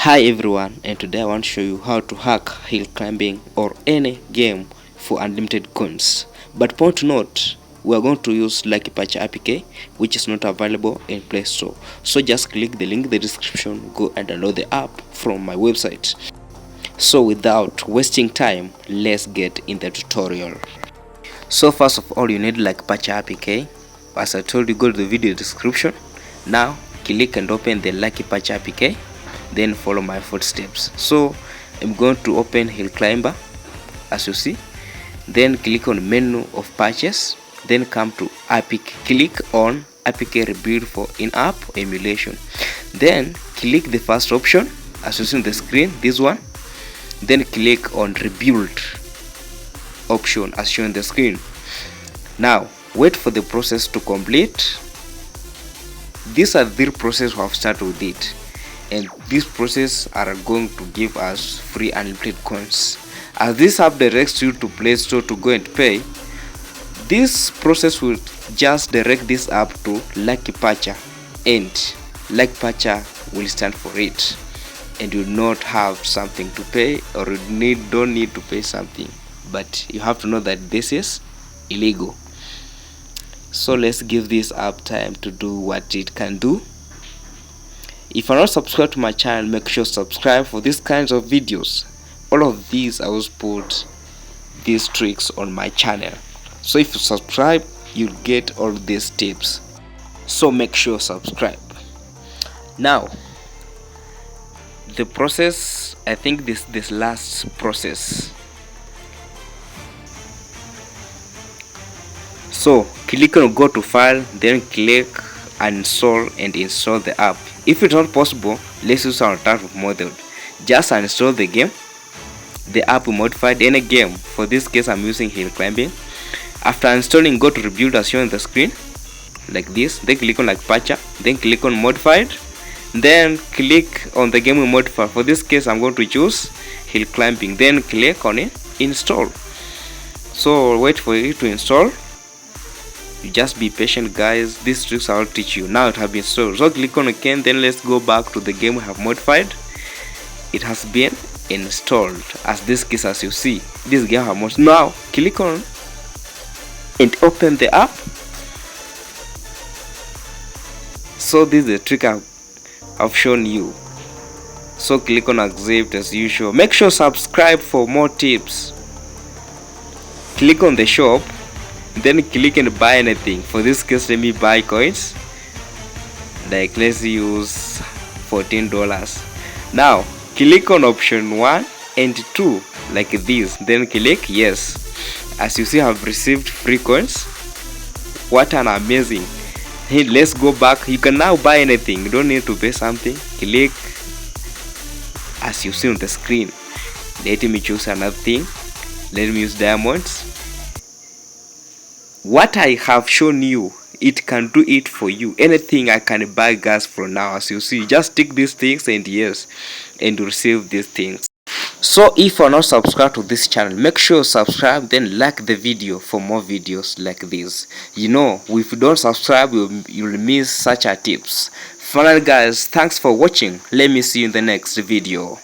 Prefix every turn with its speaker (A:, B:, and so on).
A: Hi everyone, and today I want to show you how to hack hill climbing or any game for unlimited coins. But point to note, we are going to use Lucky Patch APK, which is not available in Play Store. So just click the link in the description, go and download the app from my website. So without wasting time, let's get in the tutorial. So first of all, you need Lucky Patch APK. As I told you, go to the video description. Now click and open the Lucky Patch APK. Then follow my footsteps. So I'm going to open Hill Climber, as you see. Then click on menu of patches. Then come to APK. Click on APK rebuild for in-app emulation. Then click the first option, as you see on the screen, this one. Then click on rebuild option as shown on the screen. Now wait for the process to complete. These are the process we have started with it, and this process are going to give us free unlimited coins. As this app directs you to Play Store to go and pay, this process will just direct this app to Lucky Patcher, and Lucky Patcher will stand for it, and you will not have something to pay, or you don't need to pay something, but you have to know that this is illegal. So let's give this app time to do what it can do. If you're not subscribed to my channel, make sure to subscribe for these kinds of videos. All of these I will put these tricks on my channel. So if you subscribe, you'll get all these tips. So make sure to subscribe. Now the process, I think this last process. So click on go to file, then click uninstall and install the app. If it's not possible, let's use our alternative method. Just uninstall the game. The app will modify any game. For this case, I'm using hill climbing. After installing, go to rebuild as shown on the screen, like this. Then click on like patcher. Then click on modified. Then click on the game we modify. For this case, I'm going to choose hill climbing. Then click on it, install. So wait for it to install. You just be patient, guys. These tricks I'll teach you. Now it has been installed. So click on OK. Then let's go back to the game we have modified. It has been installed. As this case, as you see, this game have modified. Now click on and open the app. So this is the trick I've shown you. So click on accept as usual. Make sure subscribe for more tips. Click on the shop. Then click and buy anything. For this case, let me buy coins. Like let's use $14. Now click on option 1 and 2 like this. Then click yes. As you see, I have received free coins. What an amazing. Hey, let's go back. You can now buy anything. You don't need to pay something. Click as you see on the screen. Let me choose another thing. Let me use diamonds. What I have shown you, it can do it for you. Anything I can buy gas from now. As you see, just tick these things and yes, and you receive these things. So if you're not subscribed to this channel, make sure you subscribe, then like the video for more videos like this. You know, if you don't subscribe, you'll miss such a tips. Finally guys, thanks for watching. Let me see you in the next video.